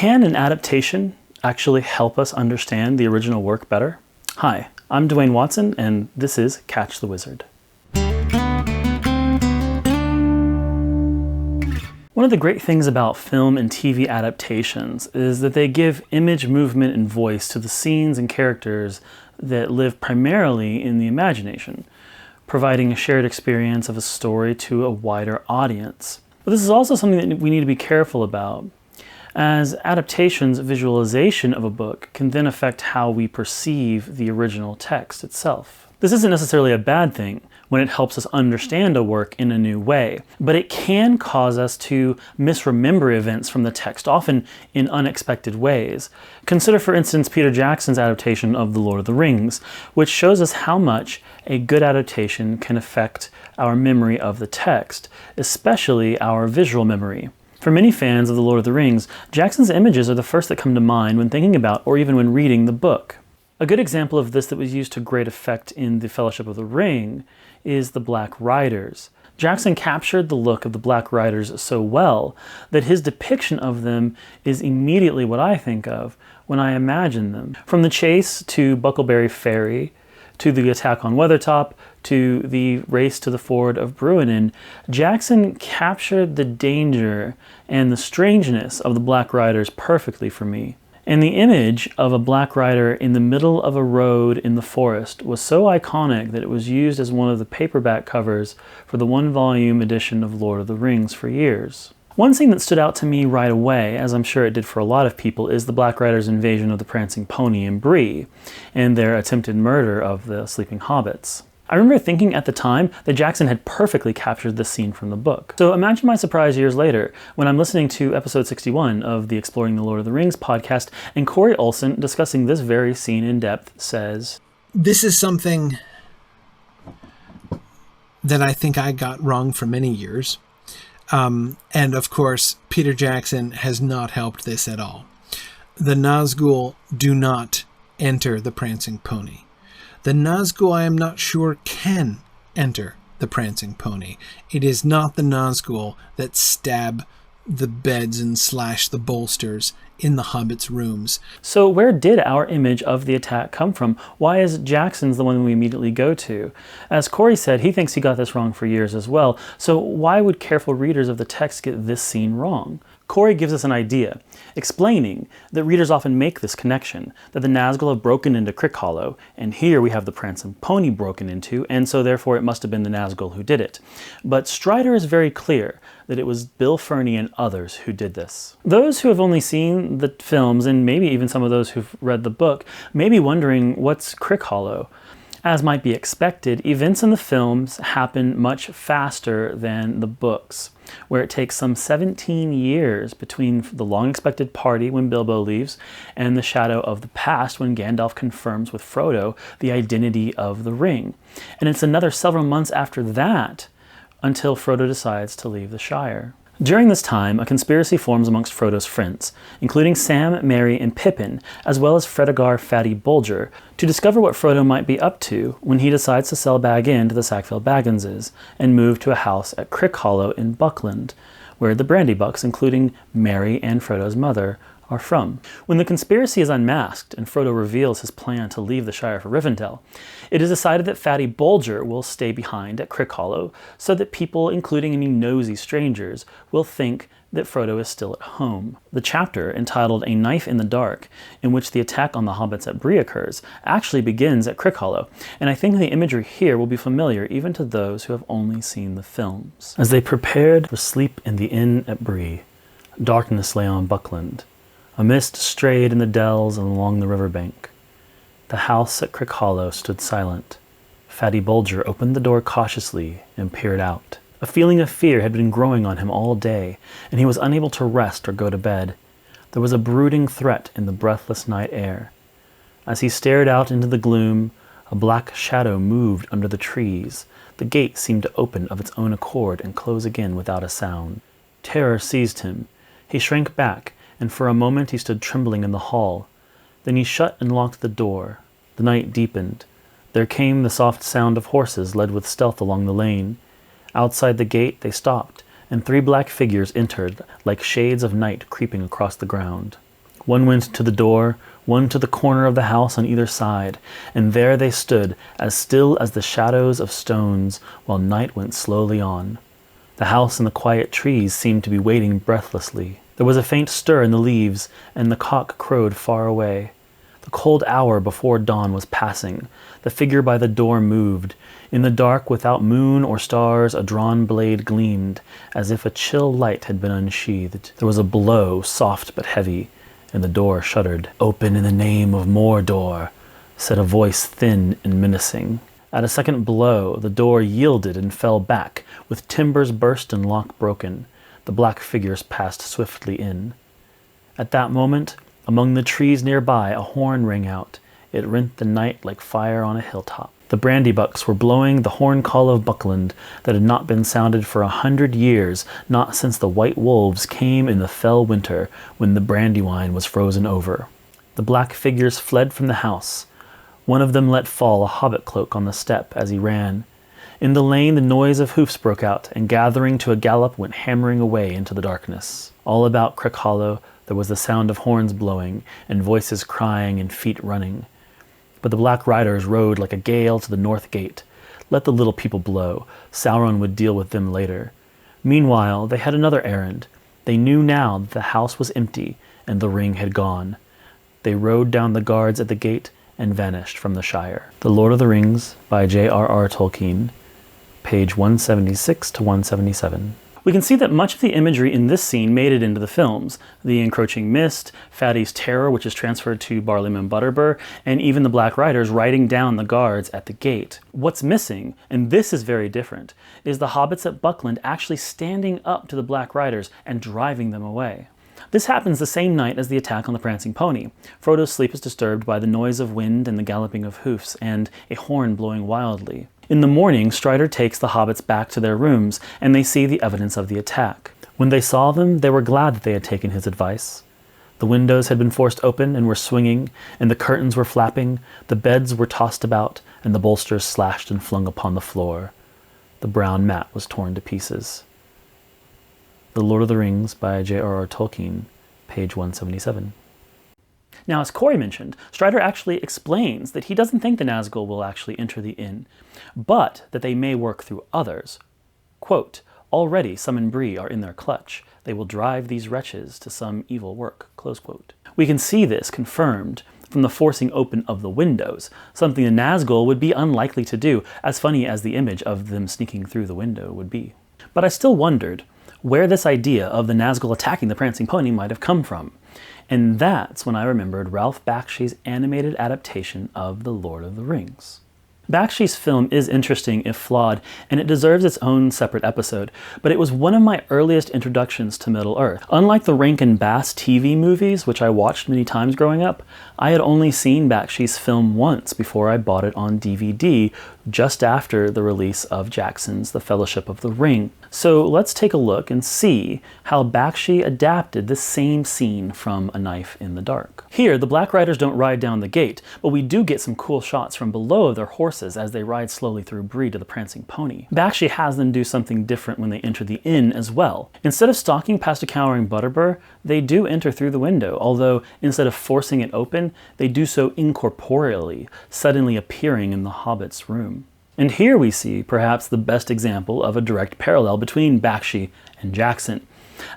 Can an adaptation actually help us understand the original work better? Hi, I'm Dwayne Watson, and this is Catch the Wizard. One of the great things about film and TV adaptations is that they give image, movement, and voice to the scenes and characters that live primarily in the imagination, providing a shared experience of a story to a wider audience. But this is also something that we need to be careful about, as adaptations' visualization of a book can then affect how we perceive the original text itself. This isn't necessarily a bad thing when it helps us understand a work in a new way, but it can cause us to misremember events from the text, often in unexpected ways. Consider, for instance, Peter Jackson's adaptation of The Lord of the Rings, which shows us how much a good adaptation can affect our memory of the text, especially our visual memory. For many fans of The Lord of the Rings, Jackson's images are the first that come to mind when thinking about or even when reading the book. A good example of this that was used to great effect in The Fellowship of the Ring is the Black Riders. Jackson captured the look of the Black Riders so well that his depiction of them is immediately what I think of when I imagine them. From the chase to Buckleberry Ferry, to the attack on Weathertop, to the race to the ford of Bruinen, Jackson captured the danger and the strangeness of the Black Riders perfectly for me. And the image of a Black Rider in the middle of a road in the forest was so iconic that it was used as one of the paperback covers for the one-volume edition of Lord of the Rings for years. One scene that stood out to me right away, as I'm sure it did for a lot of people, is the Black Riders' invasion of the Prancing Pony and Bree, and their attempted murder of the sleeping hobbits. I remember thinking at the time that Jackson had perfectly captured this scene from the book. So imagine my surprise years later when I'm listening to episode 61 of the Exploring the Lord of the Rings podcast, and Corey Olsen, discussing this very scene in depth, says, "This is something that I think I got wrong for many years. And of course, Peter Jackson has not helped this at all. The Nazgul do not enter the Prancing Pony. The Nazgul, I am not sure, can enter the Prancing Pony. It is not the Nazgul that stab the beds and slash the bolsters in the Hobbit's rooms." So where did our image of the attack come from? Why is Jackson's the one we immediately go to? As Corey said, he thinks he got this wrong for years as well. So why would careful readers of the text get this scene wrong? Corey gives us an idea, explaining that readers often make this connection, that the Nazgul have broken into Crickhollow, and here we have the Prancing Pony broken into, and so therefore it must have been the Nazgul who did it. But Strider is very clear that it was Bill Ferny and others who did this. Those who have only seen the films, and maybe even some of those who've read the book, may be wondering what's Crickhollow. As might be expected, events in the films happen much faster than the books, where it takes some 17 years between the long-expected party when Bilbo leaves and the shadow of the past when Gandalf confirms with Frodo the identity of the ring. And it's another several months after that until Frodo decides to leave the Shire. During this time, a conspiracy forms amongst Frodo's friends, including Sam, Merry, and Pippin, as well as Fredegar Fatty Bulger, to discover what Frodo might be up to when he decides to sell Bag End to the Sackville Bagginses and move to a house at Crickhollow in Buckland, where the Brandybucks, including Merry and Frodo's mother, are from. When the conspiracy is unmasked and Frodo reveals his plan to leave the Shire for Rivendell, it is decided that Fatty Bulger will stay behind at Crickhollow so that people, including any nosy strangers, will think that Frodo is still at home. The chapter, entitled A Knife in the Dark, in which the attack on the hobbits at Bree occurs, actually begins at Crickhollow, and I think the imagery here will be familiar even to those who have only seen the films. As they prepared for sleep in the inn at Bree, darkness lay on Buckland. A mist strayed in the dells and along the riverbank. The house at Crickhollow stood silent. Fatty Bulger opened the door cautiously and peered out. A feeling of fear had been growing on him all day, and he was unable to rest or go to bed. There was a brooding threat in the breathless night air. As he stared out into the gloom, a black shadow moved under the trees. The gate seemed to open of its own accord and close again without a sound. Terror seized him. He shrank back, and for a moment he stood trembling in the hall. Then he shut and locked the door. The night deepened. There came the soft sound of horses led with stealth along the lane. Outside the gate they stopped, and 3 black figures entered, like shades of night creeping across the ground. One went to the door, one to the corner of the house on either side, and there they stood, as still as the shadows of stones, while night went slowly on. The house and the quiet trees seemed to be waiting breathlessly. There was a faint stir in the leaves, and the cock crowed far away. The cold hour before dawn was passing. The figure by the door moved. In the dark, without moon or stars, a drawn blade gleamed, as if a chill light had been unsheathed. There was a blow, soft but heavy, and the door shuddered. "Open in the name of Mordor," said a voice thin and menacing. At a second blow, the door yielded and fell back, with timbers burst and lock broken. The black figures passed swiftly in. At that moment, among the trees nearby, a horn rang out. It rent the night like fire on a hilltop. The brandybucks were blowing the horn call of Buckland that had not been sounded for 100 years, not since the white wolves came in the fell winter when the brandywine was frozen over. The black figures fled from the house. One of them let fall a hobbit cloak on the step as he ran. In the lane the noise of hoofs broke out, and gathering to a gallop went hammering away into the darkness. All about Crickhollow there was the sound of horns blowing, and voices crying and feet running. But the black riders rode like a gale to the north gate. Let the little people blow. Sauron would deal with them later. Meanwhile, they had another errand. They knew now that the house was empty, and the ring had gone. They rode down the guards at the gate and vanished from the Shire. The Lord of the Rings by J.R.R. Tolkien, page 176 to 177. We can see that much of the imagery in this scene made it into the films. The encroaching mist, Fatty's terror, which is transferred to Barliman Butterbur, and even the Black Riders riding down the guards at the gate. What's missing, and this is very different, is the hobbits at Buckland actually standing up to the Black Riders and driving them away. This happens the same night as the attack on the prancing pony. Frodo's sleep is disturbed by the noise of wind and the galloping of hoofs, and a horn blowing wildly. In the morning, Strider takes the hobbits back to their rooms, and they see the evidence of the attack. When they saw them, they were glad that they had taken his advice. The windows had been forced open and were swinging, and the curtains were flapping, the beds were tossed about, and the bolsters slashed and flung upon the floor. The brown mat was torn to pieces. The Lord of the Rings by J.R.R. Tolkien, page 177. Now, as Corey mentioned, Strider actually explains that he doesn't think the Nazgul will actually enter the inn, but that they may work through others. Quote, "Already some in Bree are in their clutch. They will drive these wretches to some evil work." Close quote. We can see this confirmed from the forcing open of the windows, something the Nazgul would be unlikely to do, as funny as the image of them sneaking through the window would be. But I still wondered where this idea of the Nazgul attacking the prancing pony might have come from. And that's when I remembered Ralph Bakshi's animated adaptation of The Lord of the Rings. Bakshi's film is interesting if flawed, and it deserves its own separate episode, but it was one of my earliest introductions to Middle-earth. Unlike the Rankin Bass TV movies, which I watched many times growing up, I had only seen Bakshi's film once before I bought it on DVD just after the release of Jackson's The Fellowship of the Ring. So let's take a look and see how Bakshi adapted the same scene from A Knife in the Dark. Here, the Black Riders don't ride down the gate, but we do get some cool shots from below of their horses as they ride slowly through Bree to the prancing pony. Bakshi has them do something different when they enter the inn as well. Instead of stalking past a cowering Butterbur, they do enter through the window, although instead of forcing it open, they do so incorporeally, suddenly appearing in the Hobbit's room. And here we see perhaps the best example of a direct parallel between Bakshi and Jackson,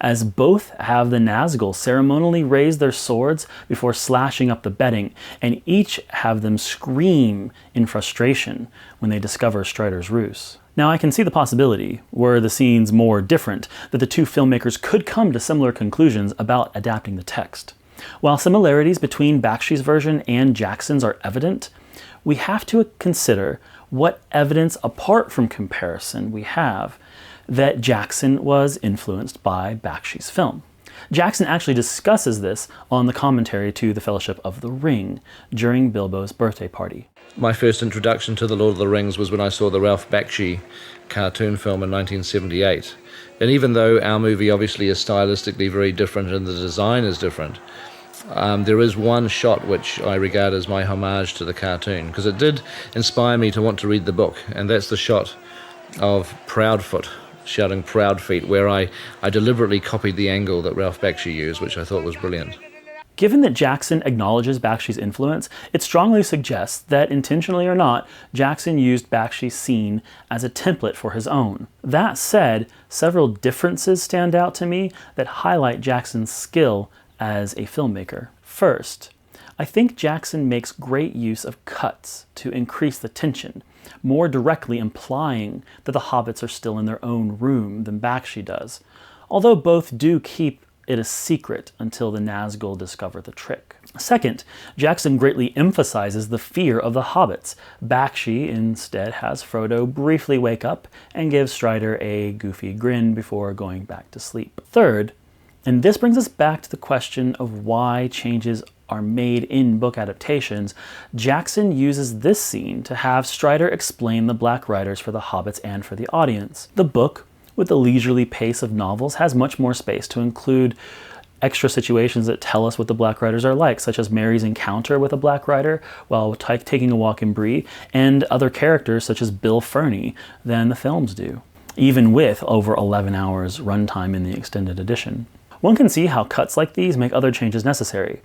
as both have the Nazgul ceremonially raise their swords before slashing up the bedding, and each have them scream in frustration when they discover Strider's ruse. Now I can see the possibility, were the scenes more different, that the two filmmakers could come to similar conclusions about adapting the text. While similarities between Bakshi's version and Jackson's are evident, we have to consider what evidence apart from comparison we have that Jackson was influenced by Bakshi's film. Jackson actually discusses this on the commentary to The Fellowship of the Ring during Bilbo's birthday party. My first introduction to The Lord of the Rings was when I saw the Ralph Bakshi cartoon film in 1978. And even though our movie obviously is stylistically very different and the design is different, there is one shot which I regard as my homage to the cartoon, because it did inspire me to want to read the book, and that's the shot of Proudfoot shouting "Proud Feet," where I deliberately copied the angle that Ralph Bakshi used, which I thought was brilliant. Given that Jackson acknowledges Bakshi's influence, it strongly suggests that, intentionally or not, Jackson used Bakshi's scene as a template for his own. That said, several differences stand out to me that highlight Jackson's skill as a filmmaker. First, I think Jackson makes great use of cuts to increase the tension, more directly implying that the hobbits are still in their own room than Bakshi does, although both do keep it a secret until the Nazgul discover the trick. Second, Jackson greatly emphasizes the fear of the hobbits. Bakshi instead has Frodo briefly wake up and give Strider a goofy grin before going back to sleep. Third, and this brings us back to the question of why changes are made in book adaptations, Jackson uses this scene to have Strider explain the Black Riders for the hobbits and for the audience. The book, with the leisurely pace of novels, has much more space to include extra situations that tell us what the Black Riders are like, such as Merry's encounter with a Black Rider while taking a walk in Bree, and other characters such as Bill Ferny than the films do, even with over 11 hours runtime in the extended edition. One can see how cuts like these make other changes necessary.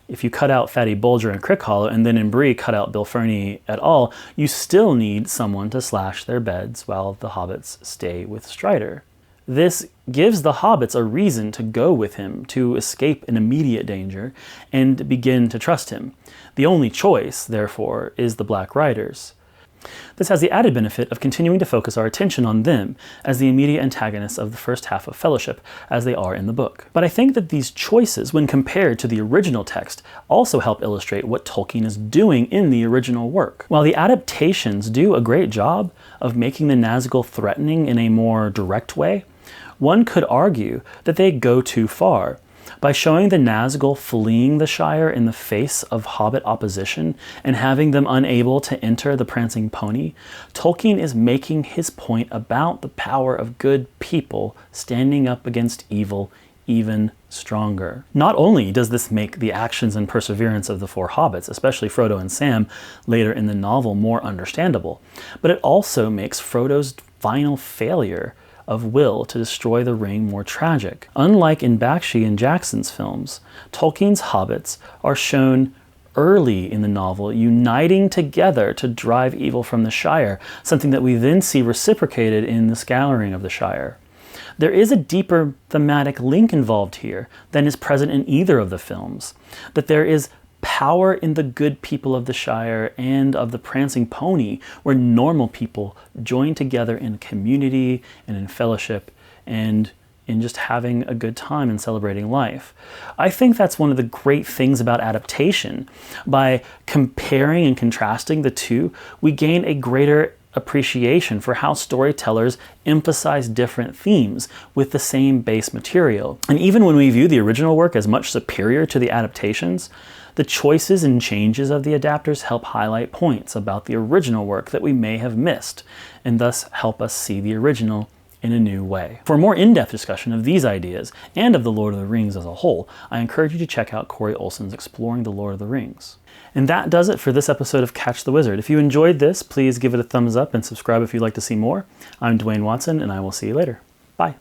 If you cut out Fatty Bulger and Crickhollow and then in Bree cut out Bill Ferny at all, you still need someone to slash their beds while the hobbits stay with Strider. This gives the hobbits a reason to go with him to escape an immediate danger and begin to trust him. The only choice, therefore, is the Black Riders. This has the added benefit of continuing to focus our attention on them as the immediate antagonists of the first half of Fellowship, as they are in the book. But I think that these choices, when compared to the original text, also help illustrate what Tolkien is doing in the original work. While the adaptations do a great job of making the Nazgul threatening in a more direct way, one could argue that they go too far. By showing the Nazgul fleeing the Shire in the face of Hobbit opposition and having them unable to enter the Prancing Pony, Tolkien is making his point about the power of good people standing up against evil even stronger. Not only does this make the actions and perseverance of the four hobbits, especially Frodo and Sam, later in the novel more understandable, but it also makes Frodo's final failure of will to destroy the ring more tragic. Unlike in Bakshi and Jackson's films, Tolkien's hobbits are shown early in the novel uniting together to drive evil from the Shire, something that we then see reciprocated in the Scouring of the Shire. There is a deeper thematic link involved here than is present in either of the films, that there is power in the good people of the Shire and of the Prancing Pony, where normal people join together in community and in fellowship and in just having a good time and celebrating life. I think that's one of the great things about adaptation. By comparing and contrasting the two, we gain a greater appreciation for how storytellers emphasize different themes with the same base material. And even when we view the original work as much superior to the adaptations, the choices and changes of the adapters help highlight points about the original work that we may have missed, and thus help us see the original in a new way. For a more in-depth discussion of these ideas and of the Lord of the Rings as a whole, I encourage you to check out Corey Olsen's Exploring the Lord of the Rings. And that does it for this episode of Catch the Wizard. If you enjoyed this, please give it a thumbs up and subscribe if you'd like to see more. I'm Dwayne Watson, and I will see you later. Bye.